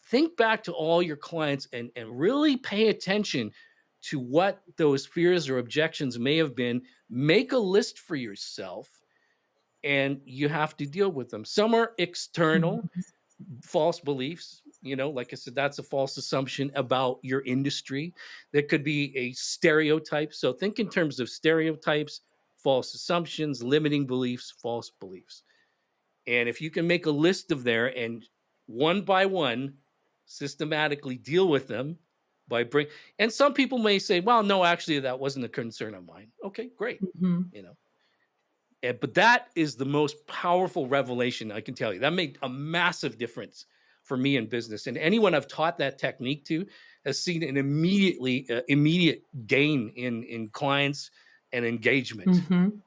think back to all your clients and really pay attention to what those fears or objections may have been. Make a list for yourself, and you have to deal with them. Some are external, Mhm. false beliefs. Like I said, that's a false assumption about your industry. There could be a stereotype. So think in terms of stereotypes, false assumptions, limiting beliefs, false beliefs. And if you can make a list of there and one by one systematically deal with them by bring and some people may say, well, no, actually, that wasn't a concern of mine. Okay, great. Mhm. You know, but that is the most powerful revelation I can tell you. That made a massive difference for me in business. And anyone I've taught that technique to has seen an immediate gain in clients and engagement Mhm.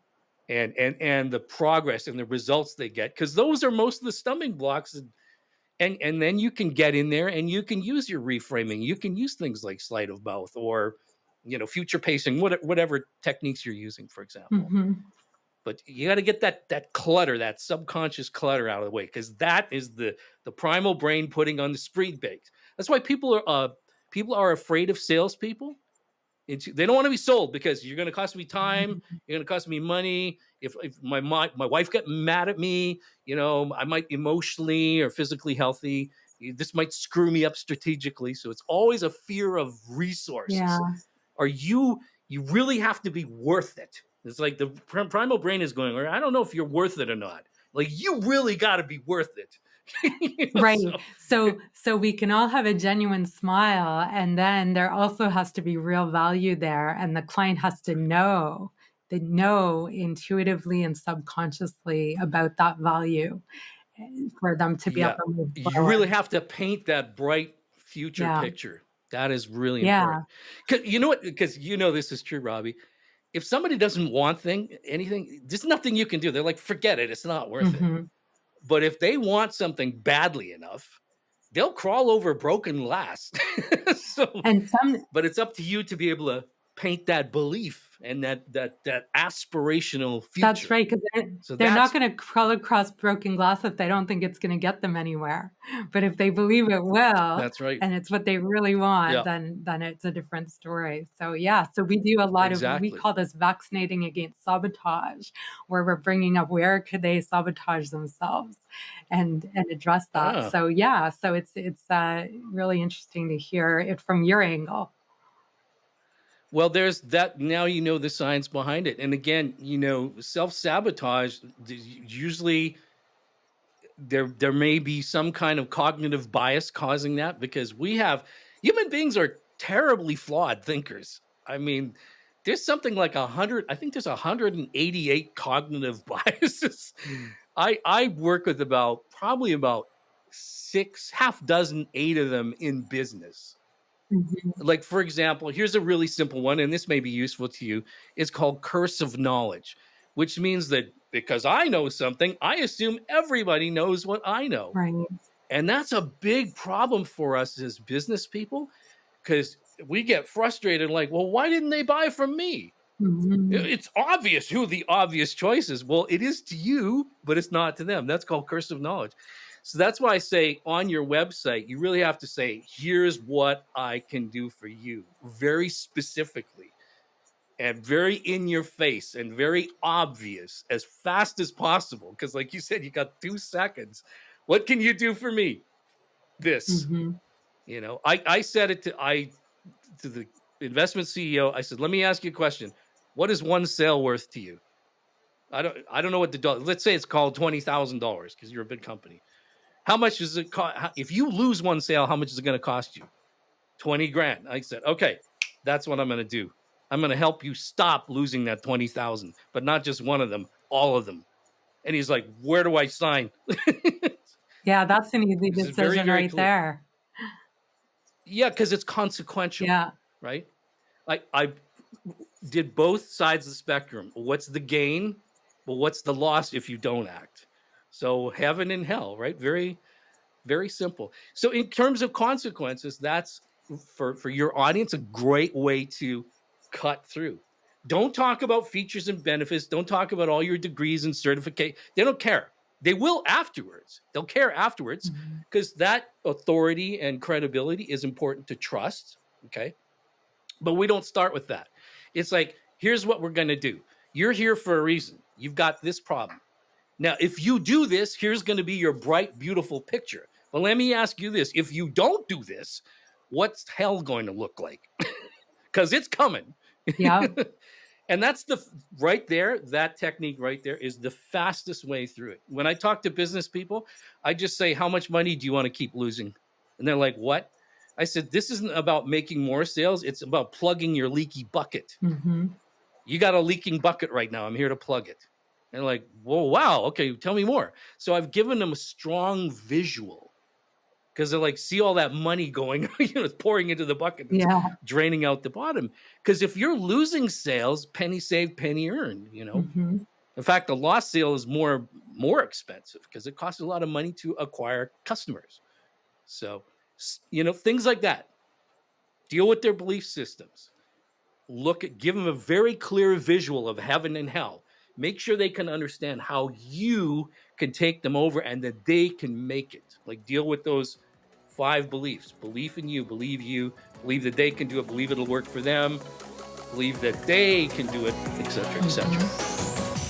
and the progress and the results they get, because those are most of the stumbling blocks. And then you can get in there and you can use your reframing. You can use things like sleight of mouth or future pacing, whatever techniques you're using, for example. Mhm. But you got to get that clutter, that subconscious clutter out of the way, because that is the primal brain putting on the speed brakes. That's why people are afraid of salespeople. They don't want to be sold because you're going to cost me time, you're going to cost me money. If my wife got mad at me, I might emotionally or physically healthy. This might screw me up strategically. So it's always a fear of resources. Yeah. Are you really have to be worth it? It's like the primal brain is going, I don't know if you're worth it or not. Like, you really got to be worth it. Right. So So we can all have a genuine smile, and then there also has to be real value there, and the client has to know. They know intuitively and subconsciously about that value, for them to be able yeah, to move you forward. really have to paint that bright future Yeah. picture. That is really Yeah. important. Because you know what? Because this is true, Robbie. If somebody doesn't want anything, there's nothing you can do. They're like, forget it. It's not worth it. Mhm. But if they want something badly enough, they'll crawl over broken glass. So, And some but it's up to you to be able to paint that belief and that aspirational That's future. right, 'cause So they're not that's gonna crawl across broken glass if they don't think it's gonna get them anywhere. But if they believe it will, that's right. and it's what they really want, Yeah, then it's a different story. So, yeah, so we do a lot of we exactly. call this vaccinating against sabotage, where we're bringing up where could they sabotage themselves and address that. Ah, So, yeah, so it's really interesting to hear it from your angle. well, there's that. Now the science behind it. And again, self sabotage. Usually, there may be some kind of cognitive bias causing that, because human beings are terribly flawed thinkers. I mean, there's something like 100. I think there's 188 cognitive biases. I work with probably about six, half dozen, eight of them in business. Mhm. Like, for example, here's a really simple one, and this may be useful to you. It's called curse of knowledge, which means that because I know something, I assume everybody knows what I know. Right. And that's a big problem for us as business people, because we get frustrated, like, well, why didn't they buy from me? Mhm. It's obvious who the obvious choice is. Well, it is to you, but it's not to them. That's called curse of knowledge. So that's why I say on your website, you really have to say, here's what I can do for you, very specifically and very in your face and very obvious, as fast as possible. Because, like you said, you got 2 seconds. What can you do for me? This. Mhm. I said it to the investment CEO. I said, let me ask you a question. What is one sale worth to you? I don't know what the dollar. Let's say it's called $20,000 because you're a big company. How much does it cost? If you lose one sale, how much is it going to cost you? 20 grand. I said, okay, that's what I'm going to do. I'm going to help you stop losing that 20,000, but not just one of them, all of them. And he's like, where do I sign? Yeah, that's an easy This is very, decision very right clear. there. Yeah, because it's consequential, Yeah. right? I did both sides of the spectrum. What's the gain? Well, what's the loss if you don't act? So heaven and hell, right? Very, very simple. So in terms of consequences, that's for your audience a great way to cut through. Don't talk about features and benefits. Don't talk about all your degrees and certificate. They don't care. They will afterwards. They'll care afterwards Mhm. because that authority and credibility is important to trust. Okay. But we don't start with that. It's like, here's what we're going to do. You're here for a reason. You've got this problem. Now, if you do this, here's going to be your bright, beautiful picture. But let me ask you this: if you don't do this, what's hell going to look like? Because it's coming. Yep. And that's right there. That technique right there is the fastest way through it. When I talk to business people, I just say, how much money do you want to keep losing? And they're like, what? I said, this isn't about making more sales. It's about plugging your leaky bucket. Mhm. You got a leaking bucket right now. I'm here to plug it. And like, whoa, wow. Okay, tell me more. So I've given them a strong visual because they're like, see all that money going, it's pouring into the bucket that's Yeah. draining out the bottom. Because if you're losing sales, penny saved, penny earned. Mhm. In fact, a lost sale is more expensive because it costs a lot of money to acquire customers. So, things like that. Deal with their belief systems. Give them a very clear visual of heaven and hell. Make sure they can understand how you can take them over and that they can make it. Like, deal with those 5 beliefs: belief in you, believe that they can do it, believe it'll work for them, believe that they can do it, etc., etc. Mhm.